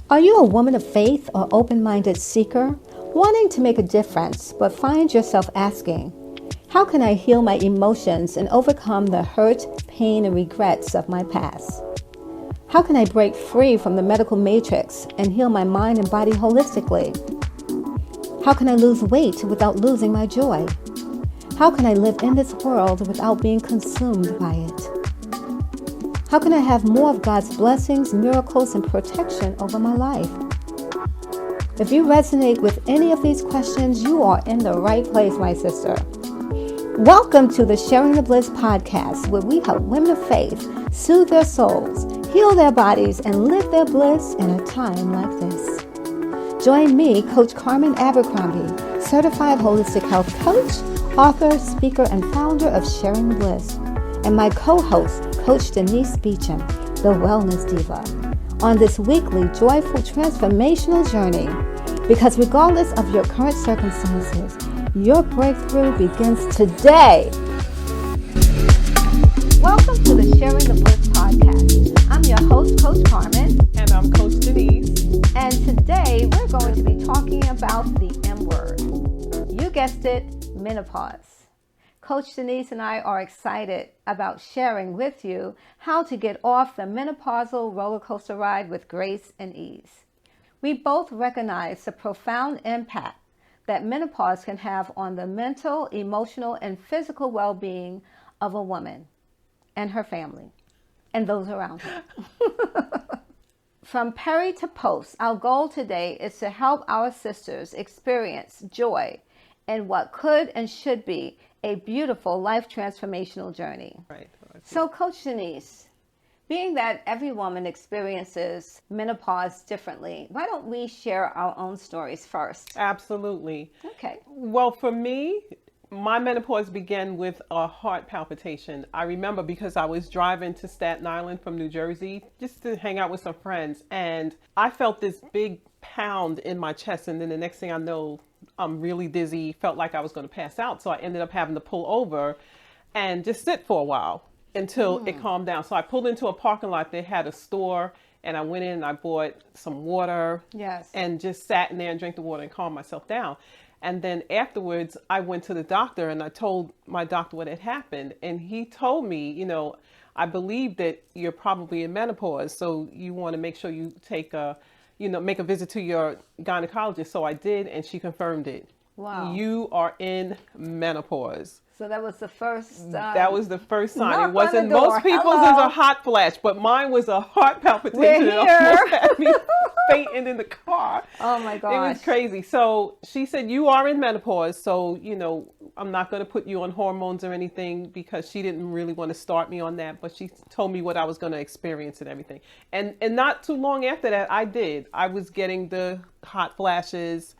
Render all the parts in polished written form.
Are you a woman of faith or open-minded seeker, wanting to make a difference, but find yourself asking, how can I heal my emotions and overcome the hurt, pain, and regrets of my past? How can I break free from the medical matrix and heal my mind and body holistically? How can I lose weight without losing my joy? How can I live in this world without being consumed by it? How can I have more of God's blessings, miracles, and protection over my life? If you resonate with any of these questions, you are in the right place, my sister. Welcome to the Sharing the Bliss podcast, where we help women of faith soothe their souls, heal their bodies, and live their bliss in a time like this. Join me, Coach Carmen Abercrombie, certified holistic health coach, author, speaker, and founder of Sharing the Bliss, and my co-host, Coach Denise Beecham, the Wellness Diva, on this weekly joyful transformational journey. Because regardless of your current circumstances, your breakthrough begins today. Welcome to the Sharing the Bliss podcast. I'm your host, Coach Carmen. And I'm Coach Denise. And today we're going to be talking about the M word. You guessed it, menopause. Coach Denise and I are excited about sharing with you how to get off the menopausal roller coaster ride with grace and ease. We both recognize the profound impact that menopause can have on the mental, emotional, and physical well-being of a woman and her family and those around her. From Peri to post, our goal today is to help our sisters experience joy in what could and should be a beautiful life transformational journey. Right. So, Coach Denise, being that every woman experiences menopause differently, why don't we share our own stories first? Absolutely. Okay. Well, for me, my menopause began with a heart palpitation. I remember because I was driving to Staten Island from New Jersey just to hang out with some friends, and I felt this big pound in my chest, and then the next thing I know, I'm really dizzy, felt like I was going to pass out. So I ended up having to pull over and just sit for a while until it calmed down. So I pulled into a parking lot. They had a store, and I went in and I bought some water. Yes. And just sat in there and drank the water and calmed myself down. And then afterwards, I went to the doctor and I told my doctor what had happened. And he told me, I believe that you're probably in menopause. So you want to make sure you take make a visit to your gynecologist. So I did, and she confirmed it. Wow. You are in menopause. So that was the first... that was the first sign. knock It wasn't, on the door. most people's Hello. is a hot flash, but mine was a heart palpitation. We're It here. almost had me fainting in the car. Oh my gosh. It was crazy. So she said, you are in menopause. So, I'm not going to put you on hormones or anything, because she didn't really want to start me on that. But she told me what I was going to experience and everything. And not too long after that, I did. I was getting the hot flashes.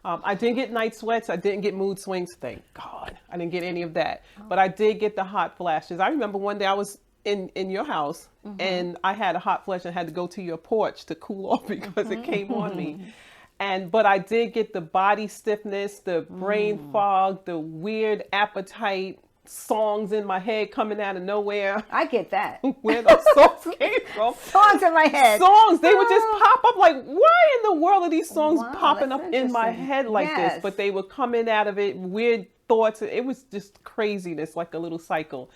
I didn't get night sweats. I didn't get mood swings. Thank God. I didn't get any of that. But I did get the hot flashes. I remember one day I was in your house, and I had a hot flash and had to go to your porch to cool off because it came on me. But I did get the body stiffness, the brain fog, the weird appetite, songs in my head coming out of nowhere. I get that. Where those songs came from. Songs in my head. Songs, they would just pop up like, why in the world are these songs popping that's up in my interesting. head like Yes. this? But they were coming out of it, weird thoughts. It was just craziness, like a little cycle.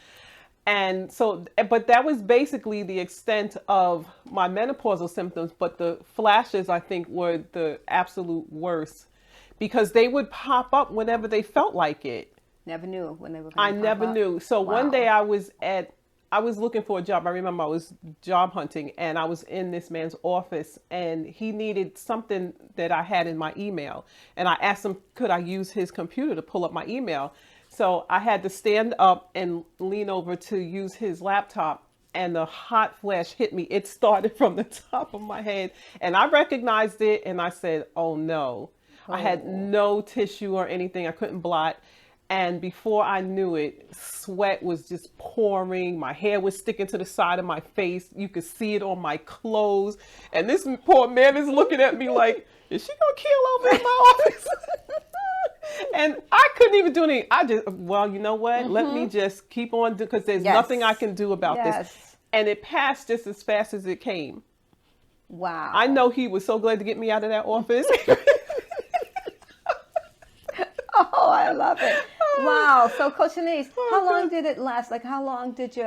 And so, but that was basically the extent of my menopausal symptoms. But the flashes, I think, were the absolute worst, because they would pop up whenever they felt like it. Never knew when they were I going to never pop up. knew. So Wow. one day I was looking for a job. I remember I was job hunting, and I was in this man's office, and he needed something that I had in my email. And I asked him, could I use his computer to pull up my email? So I had to stand up and lean over to use his laptop, and the hot flash hit me. It started from the top of my head, and I recognized it, and I said, oh no. I had no tissue or anything. I couldn't blot. And before I knew it, sweat was just pouring. My hair was sticking to the side of my face. You could see it on my clothes. And this poor man is looking at me like, is she going to kill over in my office? And I couldn't even do anything. I just, well, you know what? Let me just keep on, because there's nothing I can do about this. And it passed just as fast as it came. Wow. I know he was so glad to get me out of that office. Oh, I love it. Wow. So, Coach Denise, how long did it last? Like, how long did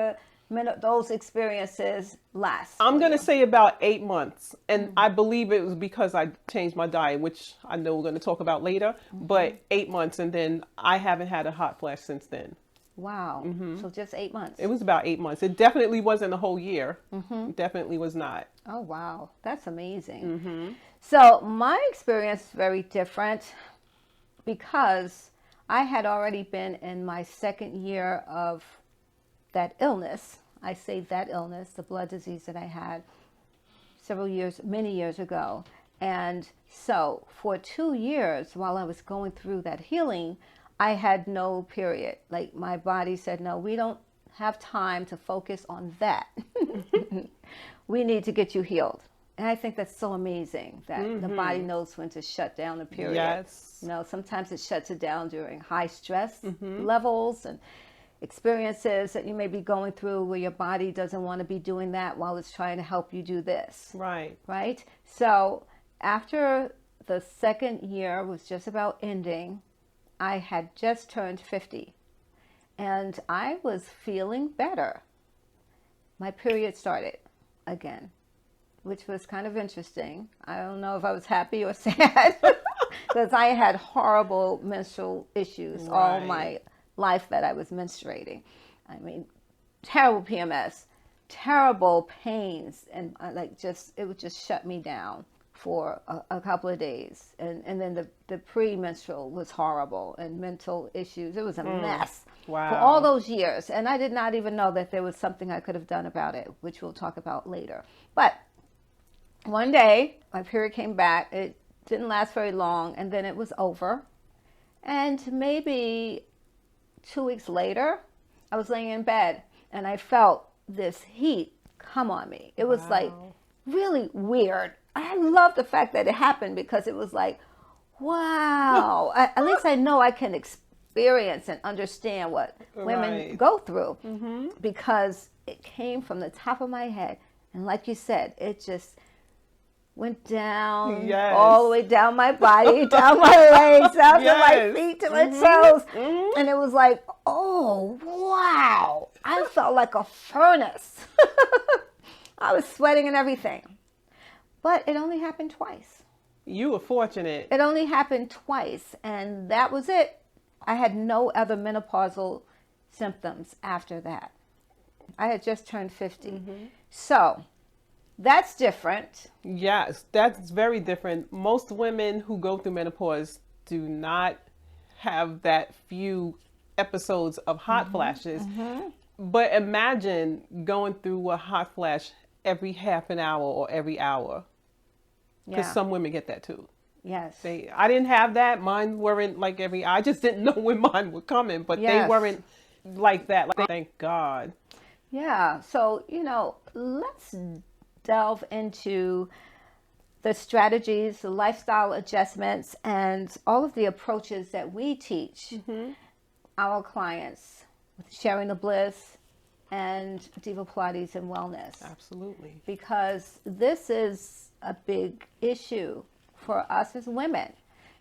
those experiences last? I'm going to say about 8 months. And I believe it was because I changed my diet, which I know we're going to talk about later, but 8 months. And then I haven't had a hot flash since then. Wow. So just 8 months. It was about 8 months. It definitely wasn't a whole year. It definitely was not. Oh, wow. That's amazing. So my experience is very different because I had already been in my second year of that illness. I say that illness, the blood disease that I had many years ago. And so for 2 years while I was going through that healing, I had no period. Like my body said, no, we don't have time to focus on that. We need to get you healed. And I think that's so amazing that the body knows when to shut down the period. Yes. You know, sometimes it shuts it down during high stress levels and experiences that you may be going through where your body doesn't want to be doing that while it's trying to help you do this. Right. Right? So after the second year was just about ending, I had just turned 50 and I was feeling better. My period started again, which was kind of interesting. I don't know if I was happy or sad because I had horrible menstrual issues all my life that I was menstruating. I mean, terrible PMS, terrible pains, and it would just shut me down for a couple of days. And then the premenstrual was horrible, and mental issues. It was a mess for all those years. And I did not even know that there was something I could have done about it, which we'll talk about later. But one day, my period came back. It didn't last very long, and then it was over. And maybe 2 weeks later, I was laying in bed, and I felt this heat come on me. It was like really weird. I love the fact that it happened because it was like, wow. At least I know I can experience and understand what women go through because it came from the top of my head. And like you said, it just went down all the way down my body, down my legs, down to my feet, to my toes. And it was like, oh, wow. I felt like a furnace. I was sweating and everything. But it only happened twice. You were fortunate. It only happened twice, and that was it. I had no other menopausal symptoms after that. I had just turned 50. So that's different. Yes, that's very different. Most women who go through menopause do not have that few episodes of hot flashes. But imagine going through a hot flash every half an hour or every hour. Because some women get that too. Yes. I didn't have that. Mine weren't like every hour. I just didn't know when mine were coming, but they weren't like that. Like, thank God. Yeah. So, let's delve into the strategies, the lifestyle adjustments, and all of the approaches that we teach our clients with sharing the bliss and Deeva Pilates and wellness. Absolutely. Because this is a big issue for us as women.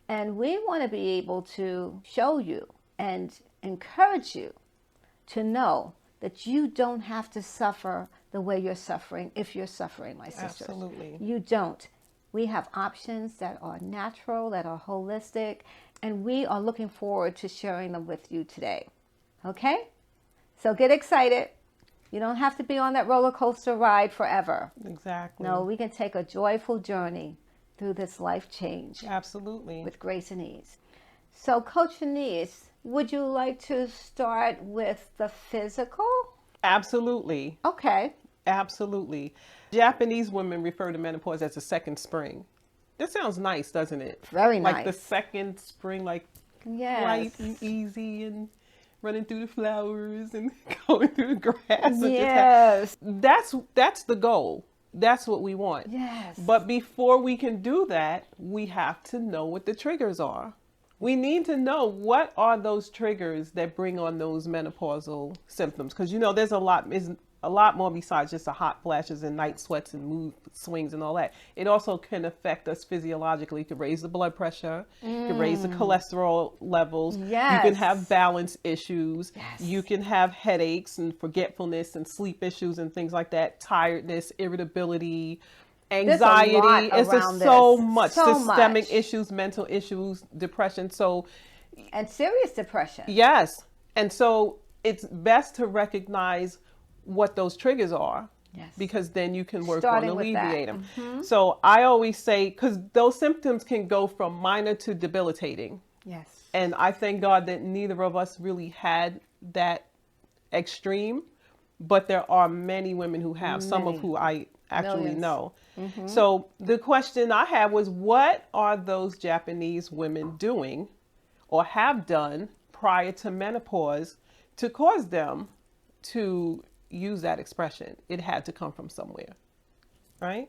And we want to be able to show you and encourage you to know that you don't have to suffer the way you're suffering if you're suffering, my sisters. Absolutely. You don't. We have options that are natural, that are holistic, and we are looking forward to sharing them with you today. Okay? So get excited. You don't have to be on that roller coaster ride forever. Exactly. No, we can take a joyful journey through this life change. Absolutely. With grace and ease. So, Coach Denise, would you like to start with the physical? Absolutely. Okay. Absolutely. Japanese women refer to menopause as a second spring. That sounds nice, doesn't it? Very nice. Like the second spring, like light and easy and running through the flowers and going through the grass. Yes. That's the goal. That's what we want. Yes. But before we can do that, we have to know what the triggers are. We need to know what are those triggers that bring on those menopausal symptoms. Because, there's a lot. a lot more besides just the hot flashes and night sweats and mood swings and all that. It also can affect us physiologically. It can raise the blood pressure, it can raise the cholesterol levels. Yes. You can have balance issues. Yes. You can have headaches and forgetfulness and sleep issues and things like that, tiredness, irritability, anxiety. It's just so much. Systemic issues, mental issues, depression. And serious depression. Yes. And so it's best to recognize what those triggers are. Yes. Because then you can work Starting on with alleviating that. them. So I always say, because those symptoms can go from minor to debilitating. Yes. And I thank God that neither of us really had that extreme, but there are many women who have, some of who I actually know. So the question I had was, what are those Japanese women doing or have done prior to menopause to cause them to use that expression? It had to come from somewhere, right?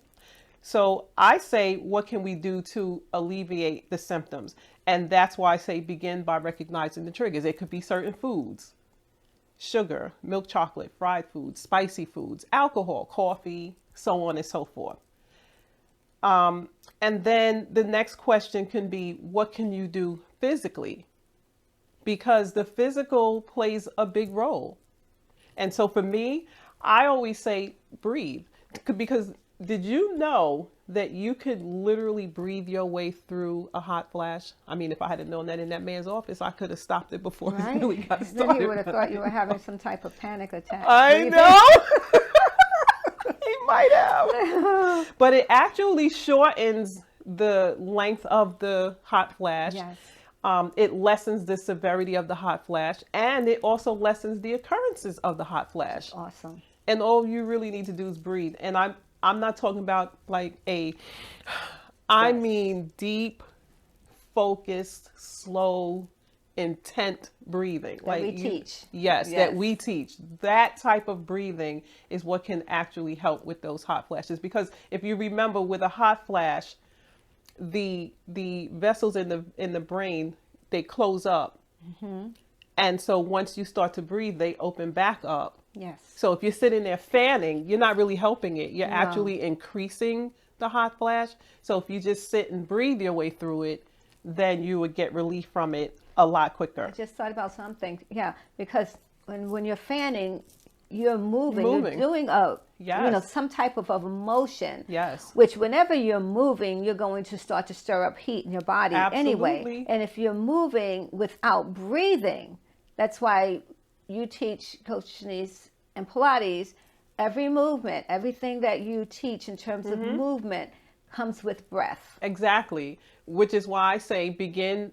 So I say, what can we do to alleviate the symptoms? And that's why I say begin by recognizing the triggers. It could be certain foods, sugar, milk chocolate, fried foods, spicy foods, alcohol, coffee, so on and so forth. And then the next question can be, what can you do physically? Because the physical plays a big role. And so for me, I always say breathe. Because did you know that you could literally breathe your way through a hot flash? I mean, if I had known that in that man's office, I could have stopped it before it really got started. Then he would have thought you were having some type of panic attack. I know. He might have. But it actually shortens the length of the hot flash. Yes. It lessens the severity of the hot flash, and it also lessens the occurrences of the hot flash. Awesome. And all you really need to do is breathe. And I'm not talking about like I mean deep, focused, slow, intent breathing. That we teach. Yes, that we teach. That type of breathing is what can actually help with those hot flashes. Because if you remember, with a hot flash, the vessels in the brain, they close up. And so once you start to breathe, they open back up. Yes. So if you're sitting there fanning, you're not really helping it. You're actually increasing the hot flash. So if you just sit and breathe your way through it, then you would get relief from it a lot quicker. I just thought about something. Yeah, because when you're fanning, you're moving. You're doing some type of motion. Yes. Which whenever you're moving, you're going to start to stir up heat in your body anyway. And if you're moving without breathing, that's why you teach, Coach Denise, and Pilates, every movement, everything that you teach in terms of movement comes with breath. Exactly. Which is why I say begin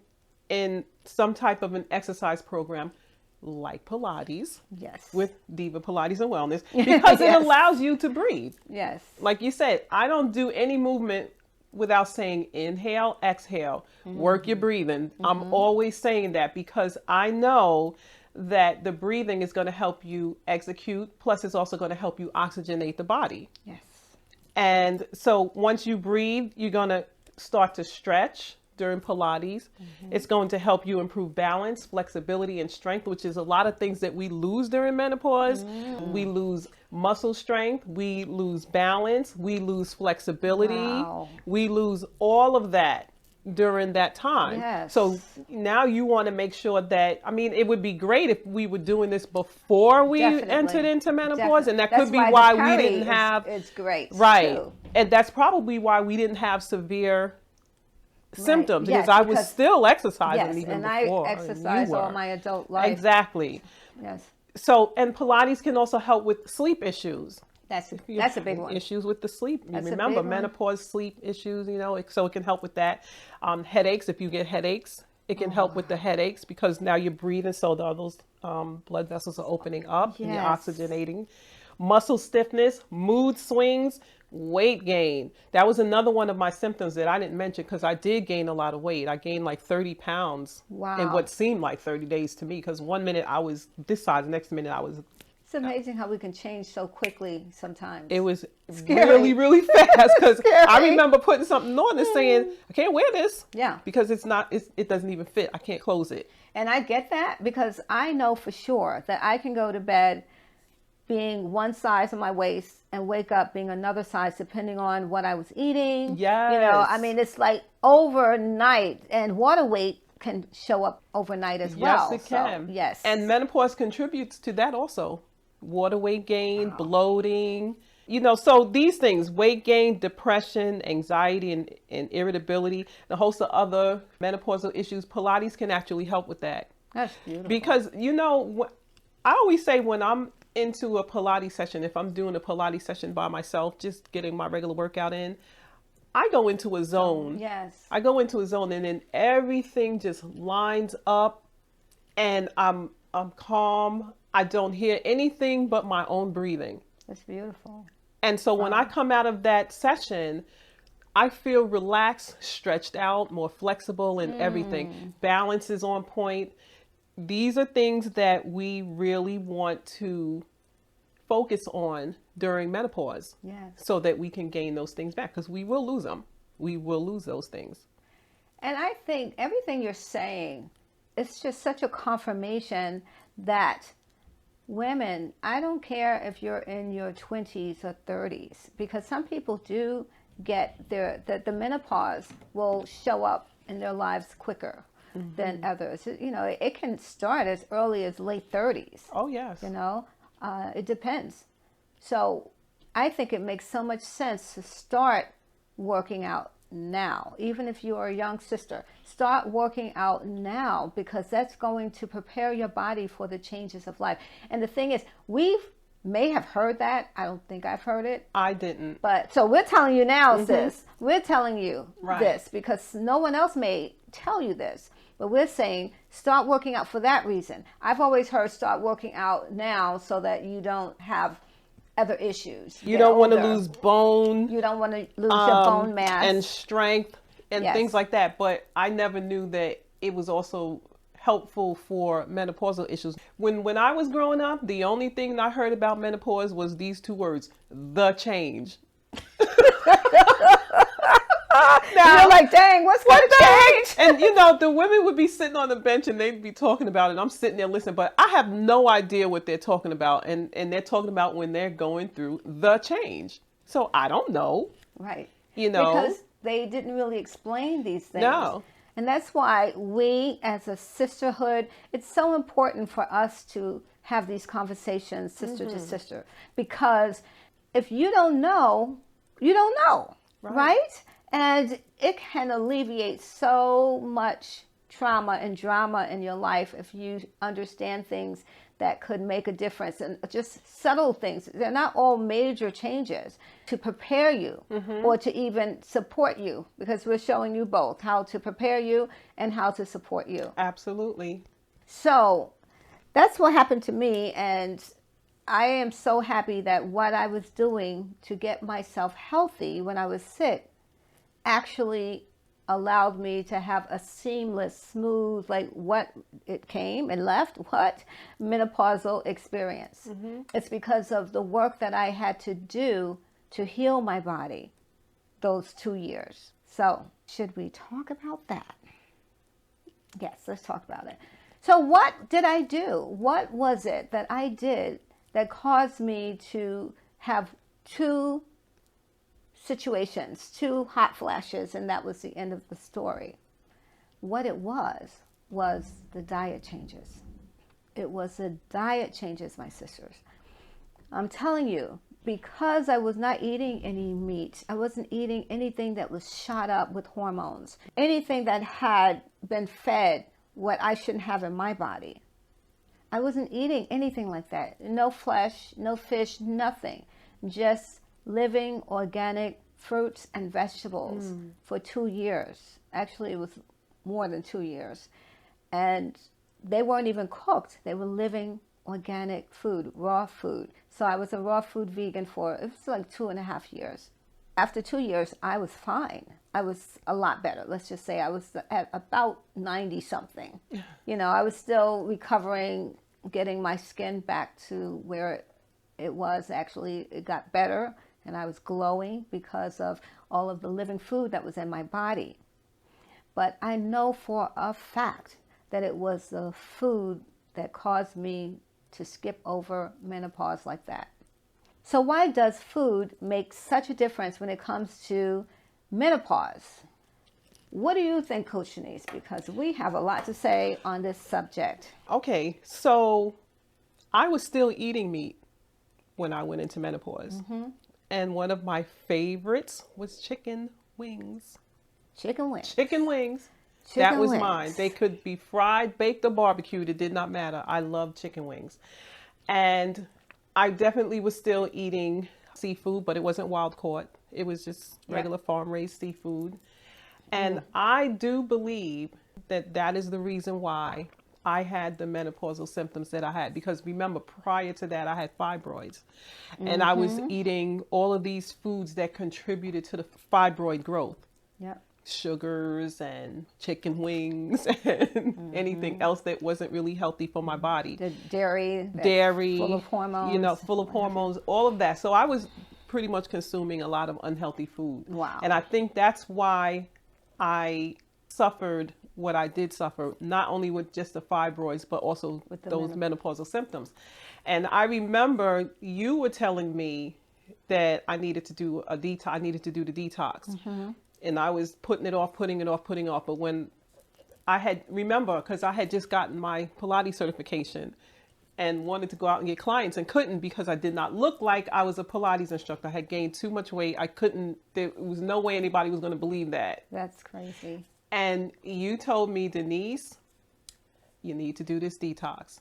in some type of an exercise program like Pilates. Yes. With Deeva Pilates and Wellness, because it allows you to breathe. Yes. Like you said, I don't do any movement without saying inhale, exhale, work your breathing. I'm always saying that because I know that the breathing is going to help you execute. Plus, it's also going to help you oxygenate the body. Yes. And so once you breathe, you're going to start to stretch during Pilates. It's going to help you improve balance, flexibility, and strength, which is a lot of things that we lose during menopause. We lose muscle strength. We lose balance. We lose flexibility. We lose all of that during that time. Yes. So now you want to make sure that, I mean, it would be great if we were doing this before we entered into menopause. And that could be why we didn't have. It's great. Right. Too. And that's probably why we didn't have severe symptoms, because I was still exercising even before. And I exercise all my adult life. Exactly. Yes. So, and Pilates can also help with sleep issues. That's a big one. Issues with the sleep. You remember menopause sleep issues, so it can help with that. Headaches, if you get headaches, it can help with the headaches because now you're breathing, so those blood vessels are opening up and you're oxygenating. Muscle stiffness, mood swings, weight gain. That was another one of my symptoms that I didn't mention because I did gain a lot of weight. I gained like 30 pounds in what seemed like 30 days to me, because one minute I was this size, the next minute I was... It's amazing how we can change so quickly sometimes. It was really, really fast because I remember putting something on and saying, I can't wear this. Yeah. Because it doesn't even fit. I can't close it. And I get that because I know for sure that I can go to bed being one size of my waist and wake up being another size depending on what I was eating. Yes. You know, I mean, it's like overnight, and water weight can show up overnight as well. Yes, it can. So, yes. And menopause contributes to that also. Water weight gain, bloating, you know, so these things, weight gain, depression, anxiety, and irritability, and a host of other menopausal issues, Pilates can actually help with that. That's beautiful. Because, you know, I always say when I'm into a Pilates session, if I'm doing a Pilates session by myself, just getting my regular workout in, I go into a zone. Yes. I go into a zone, and then everything just lines up, and I'm calm. I don't hear anything but my own breathing. That's beautiful. And so when I come out of that session, I feel relaxed, stretched out, more flexible, and everything. Balance is on point. These are things that we really want to focus on during menopause. Yes. So that we can gain those things back, because we will lose them. We will lose those things. And I think everything you're saying, it's just such a confirmation that women, I don't care if you're in your 20s or 30s, because some people do get the menopause will show up in their lives quicker than others. You know, it can start as early as late 30s. Oh, yes. You know, it depends. So I think it makes so much sense to start working out now. Even if you are a young sister, start working out now, because that's going to prepare your body for the changes of life. And the thing is, we may have heard that. I don't think I've heard it. I didn't. But so we're telling you now, sis. We're telling you Right. this because no one else may tell you this. But we're saying start working out for that reason. I've always heard start working out now so that you don't have other issues. You don't want to lose bone. You don't want to lose your bone mass. And strength and Yes. things like that. But I never knew that it was also helpful for menopausal issues. When I was growing up, the only thing I heard about menopause was these two words, the change. Now, you're like, dang, what's the change? And you know, the women would be sitting on the bench and they'd be talking about it. And I'm sitting there listening, but I have no idea what they're talking about. And they're talking about when they're going through the change. So I don't know. Right. You know. Because they didn't really explain these things. No. And that's why we, as a sisterhood, it's so important for us to have these conversations sister to sister. Because if you don't know, you don't know. Right? And it can alleviate so much trauma and drama in your life if you understand things that could make a difference, and just subtle things. They're not all major changes to prepare you or to even support you, because we're showing you both how to prepare you and how to support you. Absolutely. So that's what happened to me, and I am so happy that what I was doing to get myself healthy when I was sick actually allowed me to have a seamless, smooth, like what it came and left, what menopausal experience. It's because of the work that I had to do to heal my body those 2 years. So should we talk about that? Yes, let's talk about it. So what did I do? What was it that I did that caused me to have two situations, two hot flashes, and that was the end of the story? What it was the diet changes. It was the diet changes, my sisters. I'm telling you, because I was not eating any meat, I wasn't eating anything that was shot up with hormones, anything that had been fed what I shouldn't have in my body. I wasn't eating anything like that. No flesh, no fish, nothing. Just living organic fruits and vegetables for 2 years. Actually, it was more than 2 years. And they weren't even cooked. They were living organic food, raw food. So I was a raw food vegan for, it was like 2.5 years. After 2 years, I was fine. I was a lot better. Let's just say I was at about 90 something. You know, I was still recovering, getting my skin back to where it was. Actually, it got better, and I was glowing because of all of the living food that was in my body. But I know for a fact that it was the food that caused me to skip over menopause like that. So why does food make such a difference when it comes to menopause? What do you think, Coach Denise? Because we have a lot to say on this subject. Okay, so I was still eating meat when I went into menopause. And one of my favorites was chicken wings. Chicken wings. Chicken wings. That was mine. They could be fried, baked, or barbecued. It did not matter. I love chicken wings. And I definitely was still eating seafood, but it wasn't wild caught. It was just regular farm raised seafood. And I do believe that that is the reason why I had the menopausal symptoms that I had. Because remember, prior to that, I had fibroids. And I was eating all of these foods that contributed to the fibroid growth. Yep. Sugars and chicken wings and anything else that wasn't really healthy for my body. The dairy, full of hormones. You know, full of hormones, all of that. So I was pretty much consuming a lot of unhealthy food. Wow. And I think that's why I suffered what I did suffer, not only with just the fibroids, but also with those menopausal symptoms. And I remember you were telling me that I needed to do a detox. I needed to do the detox. And I was putting it off. But when I had, remember, because I had just gotten my Pilates certification and wanted to go out and get clients and couldn't because I did not look like I was a Pilates instructor. I had gained too much weight. I couldn't, there was no way anybody was going to believe that. That's crazy. And you told me, Denise, you need to do this detox.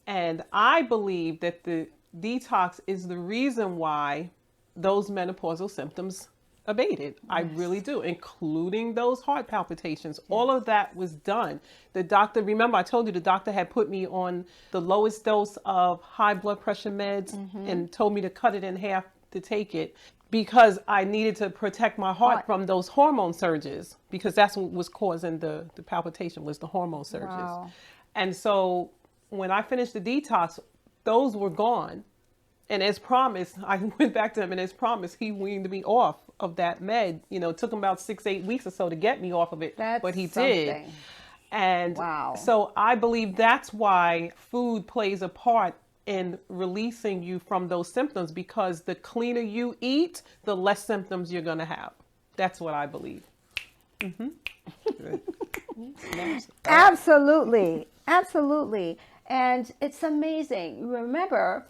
And I believe that the detox is the reason why those menopausal symptoms abated. Yes. I really do, including those heart palpitations. Yes. All of that was done. The doctor, remember I told you the doctor had put me on the lowest dose of high blood pressure meds and told me to cut it in half to take it because I needed to protect my heart from those hormone surges, because that's what was causing the palpitation, was the hormone surges. Wow. And so when I finished the detox, those were gone. And as promised, I went back to him, and as promised, he weaned me off of that med. You know, it took him about 6-8 weeks or so to get me off of it, but he did. And so I believe that's why food plays a part in releasing you from those symptoms, because the cleaner you eat, the less symptoms you're going to have. That's what I believe. Absolutely. Absolutely. And it's amazing. Remember,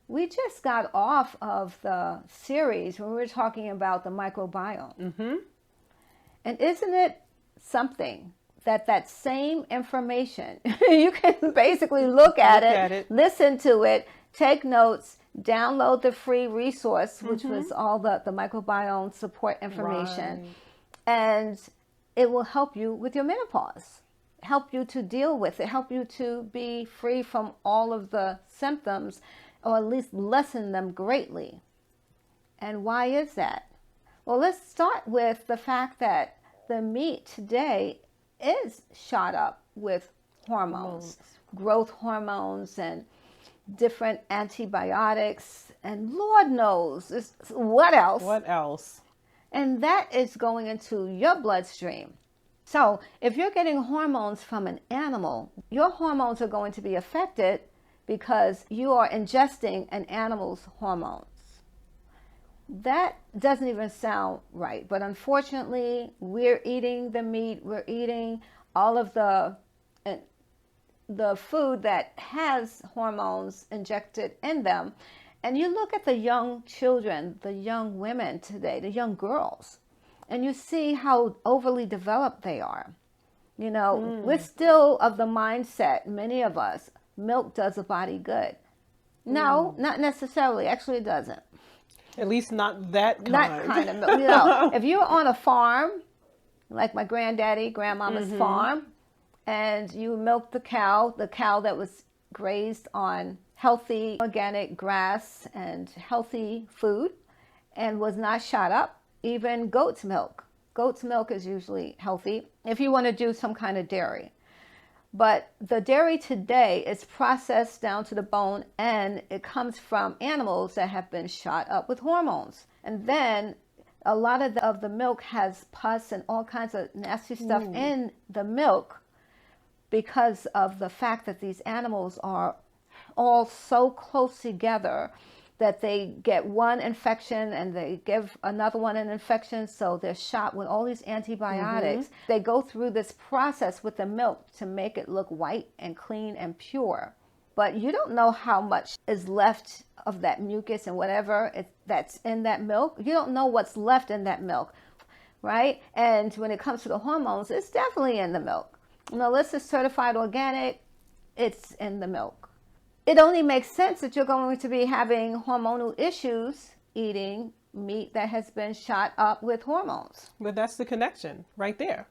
we just got off of the series when we were talking about the microbiome. And isn't it something that same information, you can basically look at it, listen to it, take notes, download the free resource, which was all the microbiome support information, and it will help you with your menopause, help you to deal with it, help you to be free from all of the symptoms, or at least lessen them greatly. And why is that? Well, let's start with the fact that the meat today is shot up with hormones, growth hormones and different antibiotics, and Lord knows what else. What else? And that is going into your bloodstream. So if you're getting hormones from an animal, your hormones are going to be affected because you are ingesting an animal's hormones. That doesn't even sound right, but unfortunately, we're eating the meat, we're eating all of the food that has hormones injected in them. And you look at the young children, the young women today, the young girls, and you see how overly developed they are. You know, we're still of the mindset, many of us, milk does a body good. No, not necessarily. Actually, it doesn't. At least not that kind. That kind of milk. You know, if you're on a farm, like my grandmama's farm, and you milk the cow that was grazed on healthy organic grass and healthy food and was not shot up, even goat's milk. Goat's milk is usually healthy if you want to do some kind of dairy. But the dairy today is processed down to the bone, and it comes from animals that have been shot up with hormones. And then a lot of the milk has pus and all kinds of nasty stuff in the milk because of the fact that these animals are all so close together that they get one infection and they give another one an infection. So they're shot with all these antibiotics. They go through this process with the milk to make it look white and clean and pure. But you don't know how much is left of that mucus and whatever that's in that milk. You don't know what's left in that milk, right? And when it comes to the hormones, it's definitely in the milk. Unless it's certified organic, it's in the milk. It only makes sense that you're going to be having hormonal issues eating meat that has been shot up with hormones. But that's the connection right there.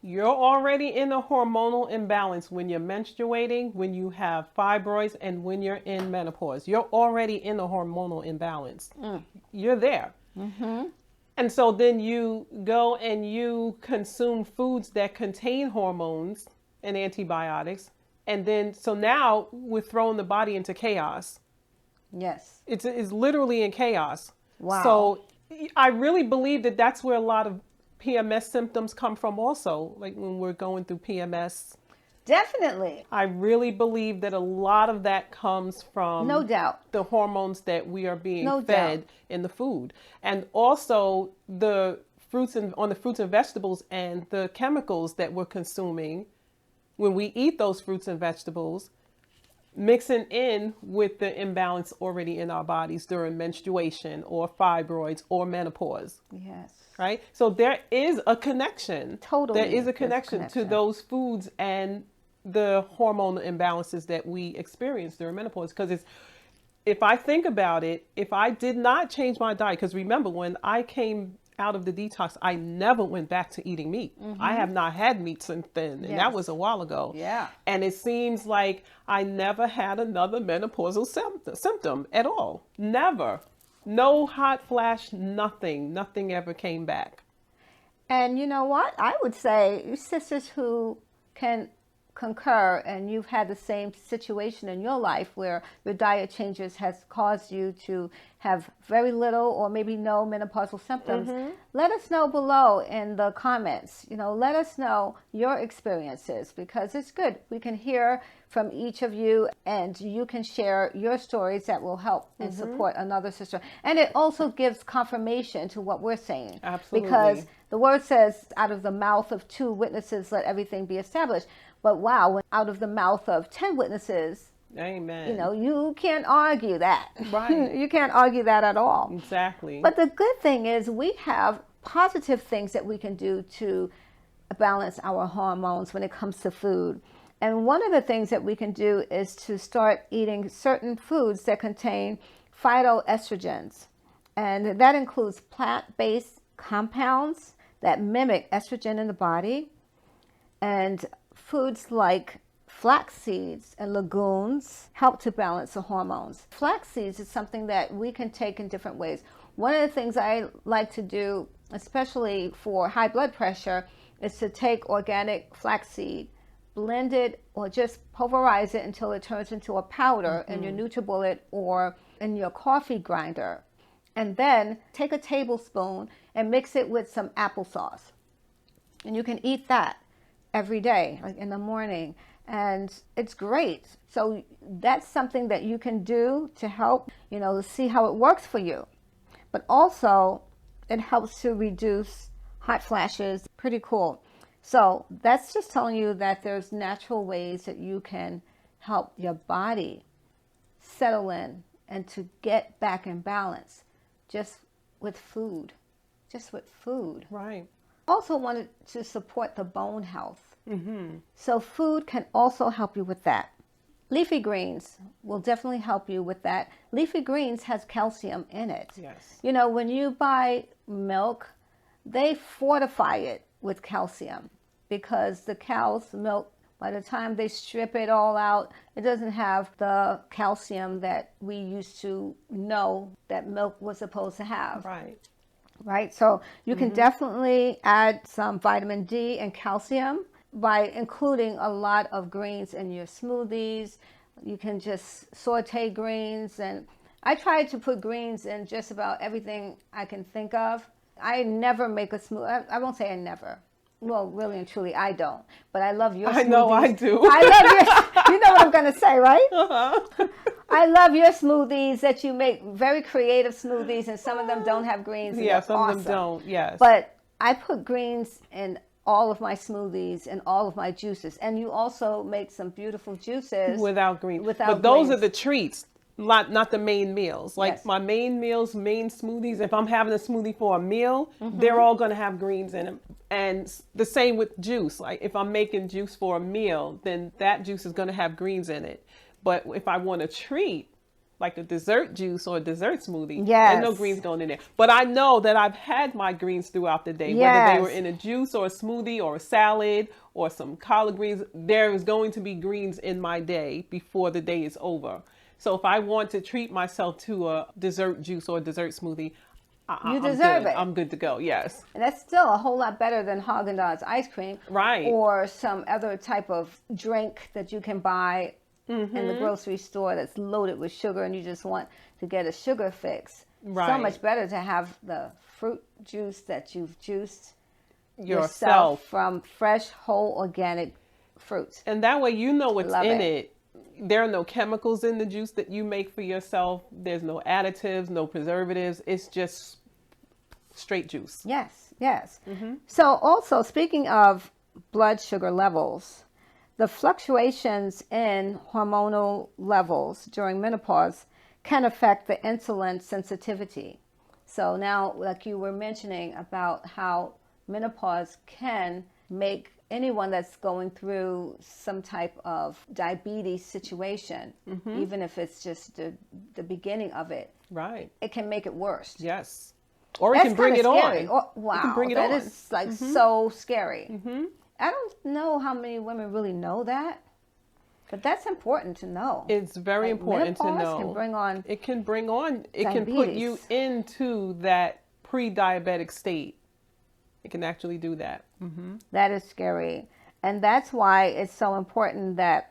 You're already in a hormonal imbalance when you're menstruating, when you have fibroids, and when you're in menopause. You're already in a hormonal imbalance. You're there. And so then you go and you consume foods that contain hormones and antibiotics. And then, so now we're throwing the body into chaos. Yes. It's literally in chaos. Wow. So I really believe that that's where a lot of PMS symptoms come from also, like when we're going through PMS. Definitely. I really believe that a lot of that comes from no doubt the hormones that we are being no fed doubt. in the food. And also the fruits and vegetables and the chemicals that we're consuming when we eat those fruits and vegetables, mixing in with the imbalance already in our bodies during menstruation or fibroids or menopause. Yes. Right? So there is a connection. Totally. There is a connection to those foods and the hormonal imbalances that we experience during menopause. Because if I think about it, if I did not change my diet, because remember when I came out of the detox, I never went back to eating meat. I have not had meat since then. And that was a while ago. Yeah. And it seems like I never had another menopausal symptom at all. Never. No hot flash, nothing ever came back. And you know what? I would say you sisters who can concur and you've had the same situation in your life where your diet changes has caused you to have very little or maybe no menopausal symptoms, let us know below in the comments. Let us know your experiences, because it's good. We can hear from each of you and you can share your stories that will help and support another sister. And it also gives confirmation to what we're saying. Absolutely. Because the word says, out of the mouth of 2 witnesses, let everything be established. But wow, when out of the mouth of 10 witnesses, amen. You can't argue that. Right. You can't argue that at all. Exactly. But the good thing is we have positive things that we can do to balance our hormones when it comes to food. And one of the things that we can do is to start eating certain foods that contain phytoestrogens. And that includes plant-based compounds that mimic estrogen in the body. And foods like flax seeds and legumes help to balance the hormones. Flax seeds is something that we can take in different ways. One of the things I like to do, especially for high blood pressure, is to take organic flaxseed, blend it or just pulverize it until it turns into a powder in your NutriBullet or in your coffee grinder. And then take a tablespoon and mix it with some applesauce. And you can eat that every day, like in the morning. And it's great. So that's something that you can do to help, to see how it works for you. But also it helps to reduce hot flashes. Pretty cool. So that's just telling you that there's natural ways that you can help your body settle in and to get back in balance just with food. Right. Also wanted to support the bone health. So food can also help you with that. Leafy greens will definitely help you with that. Leafy greens has calcium in it. Yes. When you buy milk, they fortify it with calcium because the cow's milk, by the time they strip it all out, it doesn't have the calcium that we used to know that milk was supposed to have. Right? So you can definitely add some vitamin D and calcium by including a lot of greens in your smoothies. You can just saute greens, and I try to put greens in just about everything I can think of. I never make a smoothie. I won't say I never. Well, really and truly, I don't. But I love your smoothies. I know I do. You know what I'm going to say, right? Uh-huh. I love your smoothies that you make, very creative smoothies, and some of them don't have greens, and Yeah, they're some awesome. of them don't. Yes. But I put greens in all of my smoothies and all of my juices. And you also make some beautiful juices without greens. Without But those greens. are the treats, not the main meals. Like Yes. my main meals, main smoothies, if I'm having a smoothie for a meal, they're all going to have greens in them. And the same with juice. Like if I'm making juice for a meal, then that juice is going to have greens in it. But if I want a treat, like a dessert juice or a dessert smoothie, there's no Yes. greens going in there. But I know that I've had my greens throughout the day, whether they were in a juice or a smoothie or a salad or some collard greens. There is going to be greens in my day before the day is over. So if I want to treat myself to a dessert juice or a dessert smoothie, You I'm deserve good. it. I'm good to go. Yes. And that's still a whole lot better than Haagen-Dazs ice cream. Right. Or some other type of drink that you can buy in the grocery store that's loaded with sugar and you just want to get a sugar fix. Right. So much better to have the fruit juice that you've juiced Yourself. from fresh, whole, organic fruits. And that way you know what's Love in it. it. There are no chemicals in the juice that you make for yourself. There's no additives, no preservatives. It's just straight juice. Yes, yes. So also, speaking of blood sugar levels, the fluctuations in hormonal levels during menopause can affect the insulin sensitivity. So now, like you were mentioning about how menopause can make anyone that's going through some type of diabetes situation, even if it's just the beginning of it, Right. it can make it worse. Yes. Or it That's can bring it kinda scary. on. Oh, wow, It can bring it that on. is like so scary. I don't know how many women really know that, but that's important to know. It's very Like, important to menopause know. can bring on It can bring on, it can put you diabetes. into that pre-diabetic state. It can actually do that. That is scary. And that's why it's so important that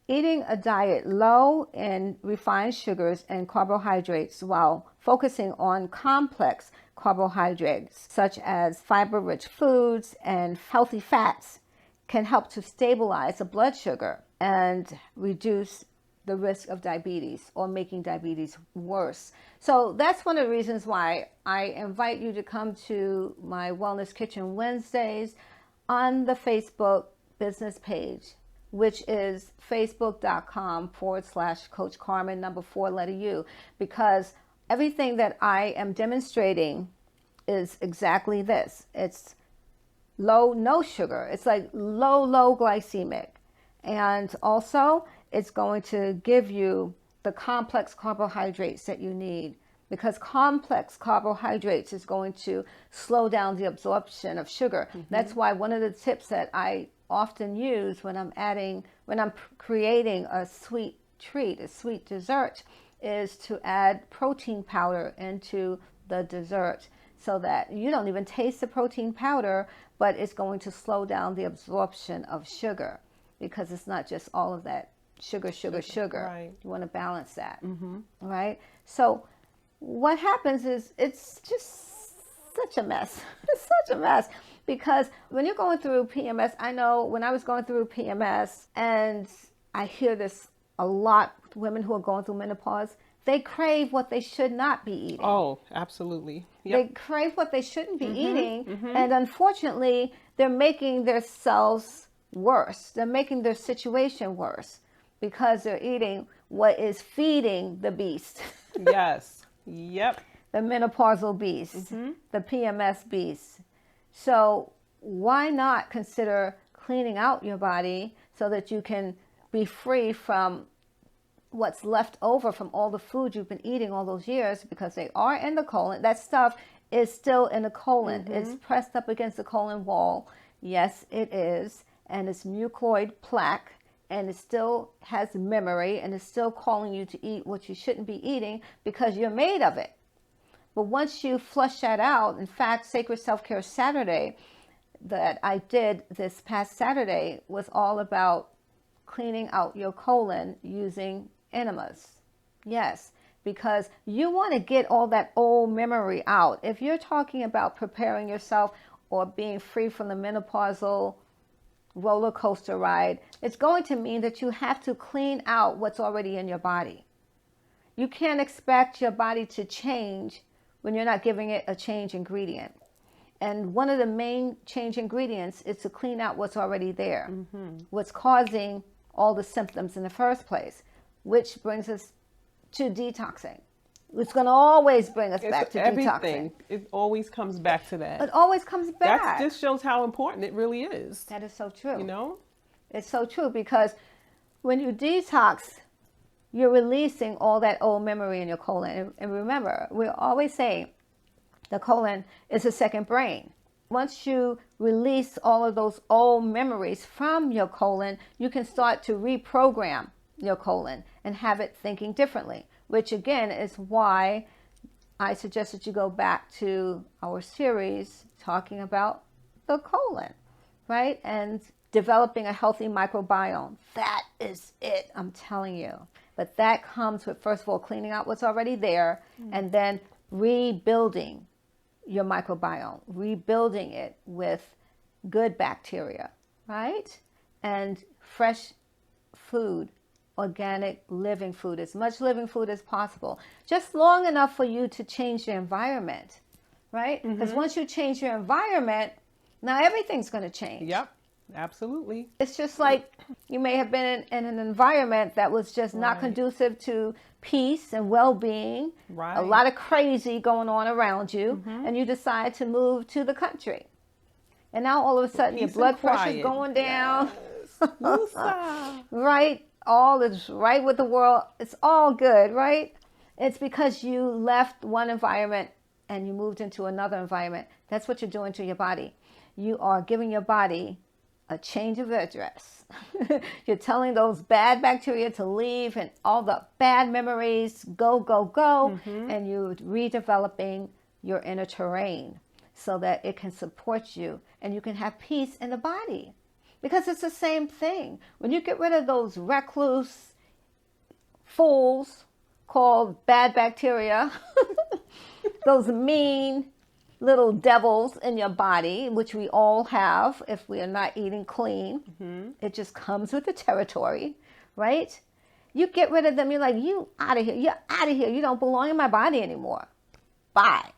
eating a diet low in refined sugars and carbohydrates while focusing on complex carbohydrates such as fiber-rich foods and healthy fats can help to stabilize the blood sugar and reduce the risk of diabetes or making diabetes worse. So that's one of the reasons why I invite you to come to my Wellness Kitchen Wednesdays on the Facebook business page, which is facebook.com/Coach Carmen, number 4 letter U, because everything that I am demonstrating is exactly this. It's low, no sugar. It's like low glycemic. And also, it's going to give you the complex carbohydrates that you need, because complex carbohydrates is going to slow down the absorption of sugar. That's why one of the tips that I often use when I'm creating a sweet treat, a sweet dessert, is to add protein powder into the dessert so that you don't even taste the protein powder, but it's going to slow down the absorption of sugar, because it's not just all of that sugar. Right. You want to balance that. Right? So what happens is it's just such a mess. It's such a mess, because when you're going through PMS, I know when I was going through PMS, and I hear this a lot with women who are going through menopause, they crave what they should not be eating. Oh, absolutely. They crave what they shouldn't be eating, and unfortunately, they're making themselves worse. They're making their situation worse because they're eating what is feeding the beast. Yes. Yep. The menopausal beast, the PMS beast. So why not consider cleaning out your body so that you can be free from what's left over from all the food you've been eating all those years, because they are in the colon. That stuff is still in the colon. It's pressed up against the colon wall. Yes, it is. And it's mucoid plaque, and it still has memory, and it's still calling you to eat what you shouldn't be eating because you're made of it. But once you flush that out, in fact, Sacred Self-Care Saturday that I did this past Saturday was all about cleaning out your colon using enemas. Yes, because you want to get all that old memory out. If you're talking about preparing yourself or being free from the menopausal roller coaster ride. It's going to mean that you have to clean out what's already in your body. You can't expect your body to change when you're not giving it a change ingredient. And one of the main change ingredients is to clean out what's already there, what's causing all the symptoms in the first place, which brings us to detoxing. It's going to always bring us back to everything. detoxing. It always comes back to that. It always comes back. That just shows how important it really is. That is so true. You know? It's so true, because when you detox, you're releasing all that old memory in your colon. And remember, we always say the colon is a second brain. Once you release all of those old memories from your colon, you can start to reprogram your colon and have it thinking differently, which again is why I suggest that you go back to our series talking about the colon, right? And developing a healthy microbiome. That is it, I'm telling you. But that comes with, first of all, cleaning out what's already there, and then rebuilding your microbiome, rebuilding it with good bacteria, right? And fresh food, organic living food, as much living food as possible, just long enough for you to change your environment, right? Because once you change your environment, now everything's going to change. Yep, absolutely. It's just like you may have been in an environment that was just not conducive to peace and well-being, a lot of crazy going on around you, and you decide to move to the country. And now all of a sudden your blood pressure's going down. Yes. Right? All is right with the world. It's all good, right? It's because you left one environment and you moved into another environment. That's what you're doing to your body. You are giving your body a change of address. You're telling those bad bacteria to leave and all the bad memories go, go, go. And you're redeveloping your inner terrain so that it can support you and you can have peace in the body. Because it's the same thing. When you get rid of those recluse fools called bad bacteria, those mean little devils in your body, which we all have if we are not eating clean. It just comes with the territory, right? You get rid of them, you're like, you out of here, you're out of here, you don't belong in my body anymore. Bye.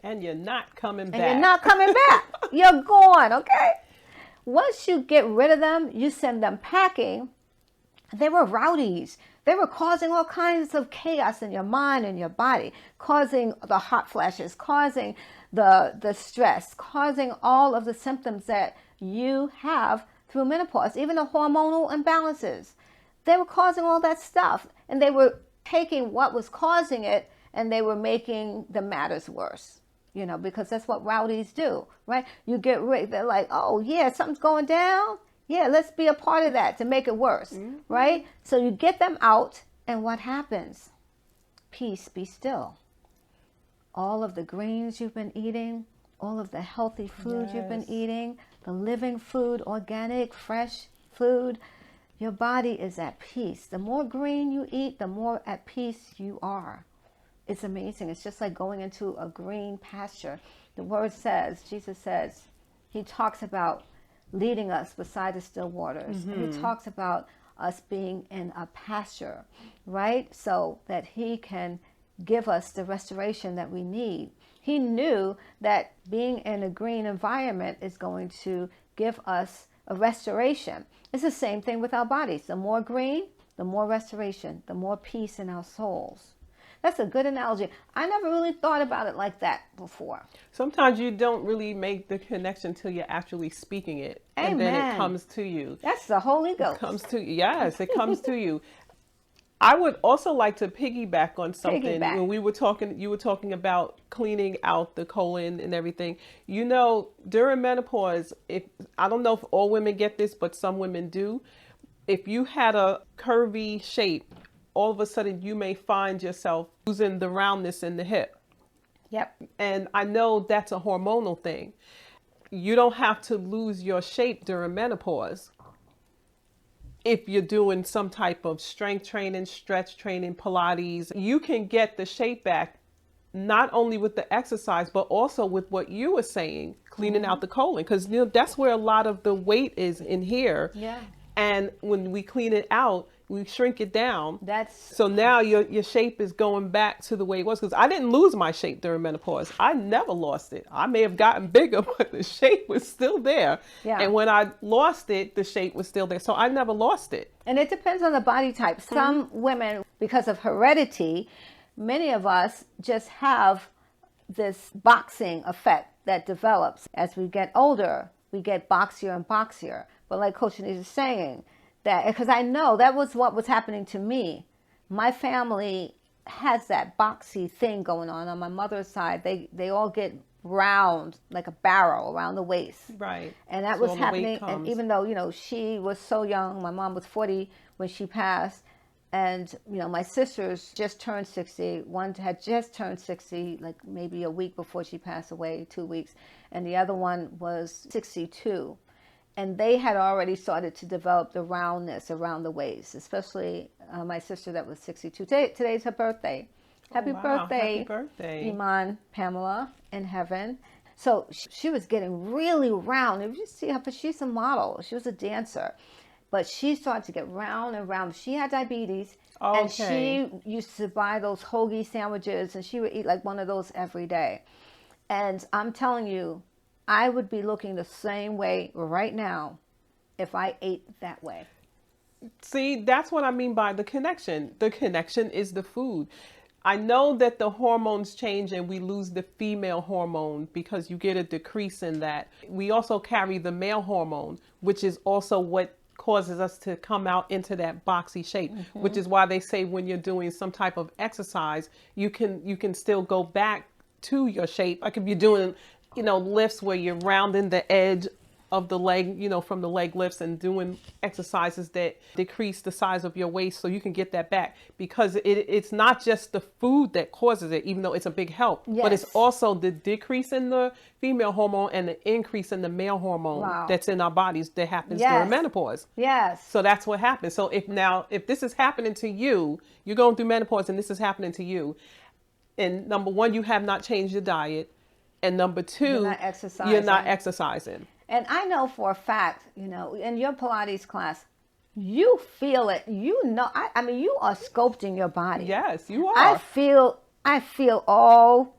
And you're not coming back. And you're not coming back. You're gone, okay? Once you get rid of them, you send them packing. They were rowdies. They were causing all kinds of chaos in your mind and your body, causing the hot flashes, causing the stress, causing all of the symptoms that you have through menopause, even the hormonal imbalances. They were causing all that stuff, and they were taking what was causing it and they were making the matters worse. You know, because that's what rowdies do, right? You get rid, they're like, oh yeah, something's going down. Yeah, let's be a part of that to make it worse, right? So you get them out, and what happens? Peace, be still. All of the greens you've been eating, all of the healthy food you've been eating, the living food, organic, fresh food, your body is at peace. The more green you eat, the more at peace you are. It's amazing. It's just like going into a green pasture. The word says, Jesus says, he talks about leading us beside the still waters. And he talks about us being in a pasture, right? So that he can give us the restoration that we need. He knew that being in a green environment is going to give us a restoration. It's the same thing with our bodies. The more green, the more restoration, the more peace in our souls. That's a good analogy. I never really thought about it like that before. Sometimes you don't really make the connection until you're actually speaking it. Amen. And then it comes to you. That's the Holy Ghost. It comes to you. Yes, it comes to you. I would also like to piggyback on something. When we were talking, you were talking about cleaning out the colon and everything. You know, during menopause, I don't know if all women get this, but some women do. If you had a curvy shape, all of a sudden you may find yourself losing the roundness in the hip. Yep. And I know that's a hormonal thing. You don't have to lose your shape during menopause. If you're doing some type of strength training, stretch training, Pilates, you can get the shape back, not only with the exercise, but also with what you were saying, cleaning out the colon, because that's where a lot of the weight is in here. Yeah. And when we clean it out, we shrink it down. That's So now your shape is going back to the way it was. Because I didn't lose my shape during menopause. I never lost it. I may have gotten bigger, but the shape was still there. Yeah. And when I lost it, the shape was still there. So I never lost it. And it depends on the body type. Some women, because of heredity, many of us just have this boxing effect that develops. As we get older, we get boxier and boxier. But like Coach Denise is saying, that because I know that was what was happening to me. My family has that boxy thing going on my mother's side. They all get round like a barrel around the waist. Right. And that was happening. And even though, she was so young, my mom was 40 when she passed. And, my sisters just turned 60. One had just turned 60, like maybe a week before she passed away, 2 weeks. And the other one was 62. And they had already started to develop the roundness around the waist, especially my sister that was 62. Today's her birthday. Happy birthday. Happy birthday. Iman Pamela in heaven. So she was getting really round. If you see her, but she's a model. She was a dancer. But she started to get round and round. She had diabetes. Okay. And she used to buy those hoagie sandwiches, and she would eat like one of those every day. And I'm telling you, I would be looking the same way right now if I ate that way. See, that's what I mean by the connection. The connection is the food. I know that the hormones change and we lose the female hormone because you get a decrease in that. We also carry the male hormone, which is also what causes us to come out into that boxy shape, which is why they say when you're doing some type of exercise, you can still go back to your shape. Like if you're doing lifts where you're rounding the edge of the leg, from the leg lifts, and doing exercises that decrease the size of your waist so you can get that back, because it's not just the food that causes it, even though it's a big help, but it's also the decrease in the female hormone and the increase in the male hormone that's in our bodies that happens during menopause. Yes. So that's what happens. So if this is happening to you, you're going through menopause and this is happening to you, and number one, you have not changed your diet. And number two, you're not exercising. And I know for a fact, in your Pilates class, you feel it. I mean, you are sculpting your body. Yes, you are. I feel all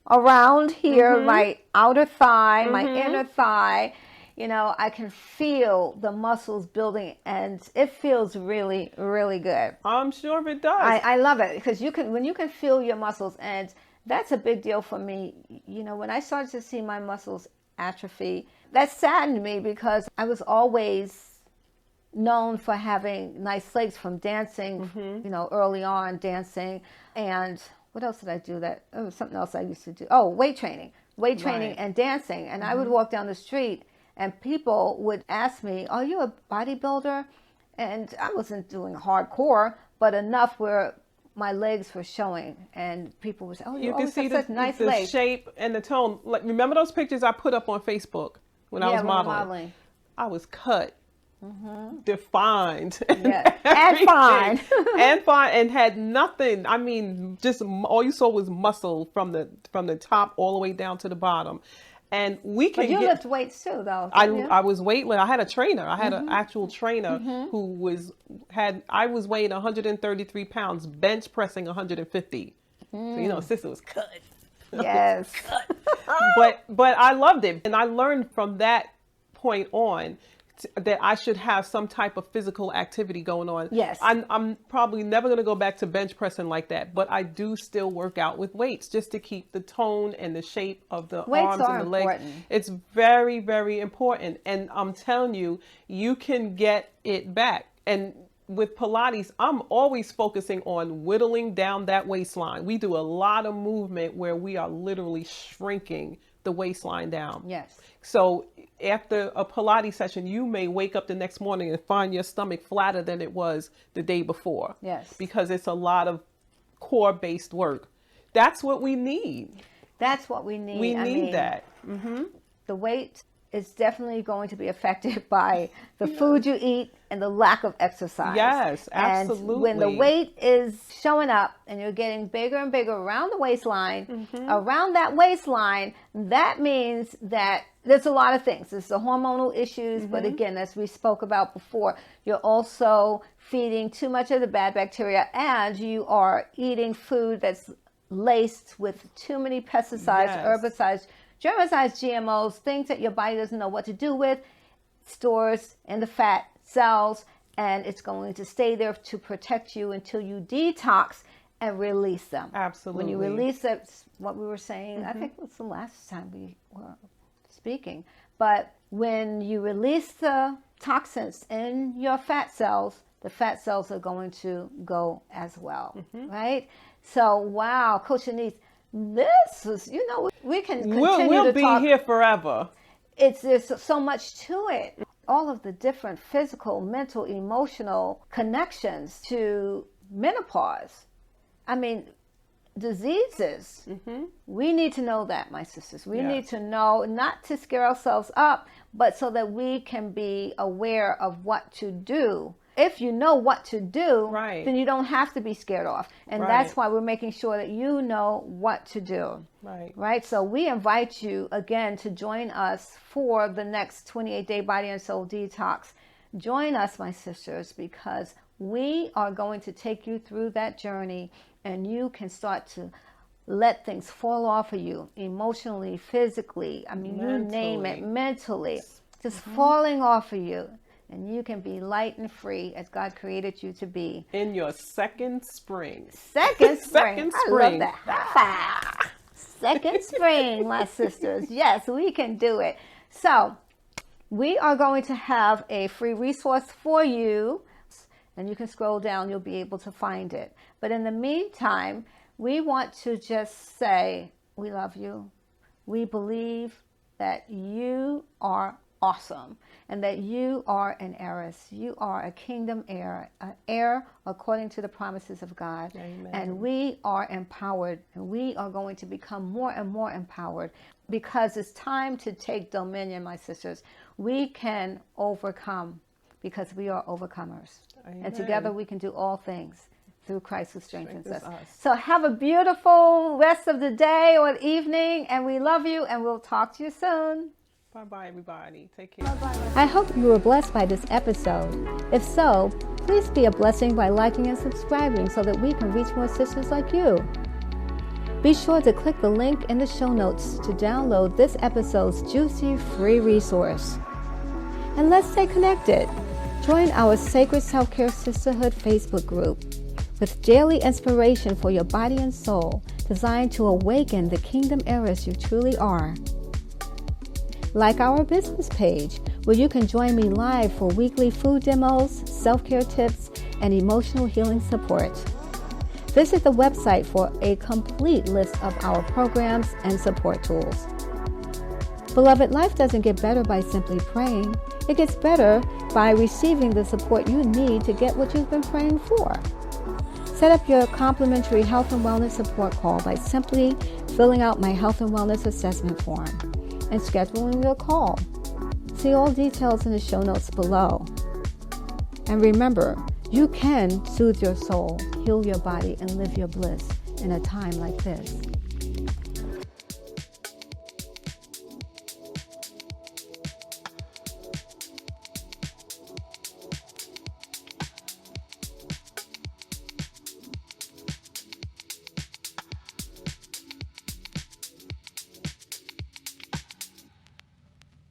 around here, my outer thigh, my inner thigh. I can feel the muscles building, and it feels really, really good. I'm sure it does. I love it because when you can feel your muscles, and that's a big deal for me. When I started to see my muscles atrophy, that saddened me because I was always known for having nice legs from dancing, early on dancing. And what else did I do? Something else I used to do. Oh, weight training and dancing. And I would walk down the street and people would ask me, "Are you a bodybuilder?" And I wasn't doing hardcore, but enough where my legs were showing, and people would say, "Oh, you always have such nice legs." The shape and the tone. Like, remember those pictures I put up on Facebook when I was modeling? I was cut, defined, and fine, and had nothing. I mean, just all you saw was muscle from the top all the way down to the bottom. And we can. But you lift weights too, though. I was weightless. I had a trainer. I had an actual trainer who I was weighing 133 pounds, bench pressing 150. So sister was cut. Yes. But I loved it, and I learned from that point on that I should have some type of physical activity going on. Yes. I'm probably never going to go back to bench pressing like that, but I do still work out with weights just to keep the tone and the shape of the arms and the legs. It's very, very important. And I'm telling you, you can get it back. And with Pilates, I'm always focusing on whittling down that waistline. We do a lot of movement where we are literally shrinking the waistline down. Yes. So after a Pilates session, you may wake up the next morning and find your stomach flatter than it was the day before. Yes. Because it's a lot of core-based work. That's what we need. That's what we need. We need that. The weight it's definitely going to be affected by the food you eat and the lack of exercise. Yes, absolutely. And when the weight is showing up and you're getting bigger and bigger around the waistline, around that waistline, that means that there's a lot of things. There's the hormonal issues, but again, as we spoke about before, you're also feeding too much of the bad bacteria, and you are eating food that's laced with too many pesticides, herbicides, germicides, GMOs, things that your body doesn't know what to do with, stores in the fat cells, and it's going to stay there to protect you until you detox and release them. Absolutely. When you release it, what we were saying, I think it was the last time we were speaking, but when you release the toxins in your fat cells, the fat cells are going to go as well, right? So, wow, Coach Denise, this is, we can continue we'll to be talk. Here forever. There's so much to it. All of the different physical, mental, emotional connections to menopause. I mean, diseases. We need to know that, my sisters. We need to know, not to scare ourselves up, but so that we can be aware of what to do. If you know what to do, then you don't have to be scared off. And that's why we're making sure that you know what to do. Right? So we invite you again to join us for the next 28-day body and soul detox. Join us, my sisters, because we are going to take you through that journey, and you can start to let things fall off of you emotionally, physically. I mean, you name it, mentally, just falling off of you. And you can be light and free as God created you to be. In your second spring. Second spring. Second I spring. love that. Second spring, my sisters. Yes, we can do it. So we are going to have a free resource for you. And you can scroll down. You'll be able to find it. But in the meantime, we want to just say, we love you. We believe that you are awesome, and that you are an heiress. You are a kingdom heir, an heir according to the promises of God. Amen. And we are empowered, and we are going to become more and more empowered, because it's time to take dominion, my sisters. We can overcome because we are overcomers. Amen. And together we can do all things through Christ who strengthens us. So have a beautiful rest of the day or evening, and we love you, and we'll talk to you soon. Bye-bye, everybody. Take care. Bye-bye. I hope you were blessed by this episode. If so, please be a blessing by liking and subscribing so that we can reach more sisters like you. Be sure to click the link in the show notes to download this episode's juicy free resource. And let's stay connected. Join our Sacred Self-Care Sisterhood Facebook group with daily inspiration for your body and soul, designed to awaken the kingdom heiress you truly are. Like our business page, where you can join me live for weekly food demos, self-care tips, and emotional healing support. Visit the website for a complete list of our programs and support tools. Beloved, life doesn't get better by simply praying. It gets better by receiving the support you need to get what you've been praying for. Set up your complimentary health and wellness support call by simply filling out my health and wellness assessment form and scheduling your call. See all details in the show notes below. And remember, you can soothe your soul, heal your body, and live your bliss in a time like this.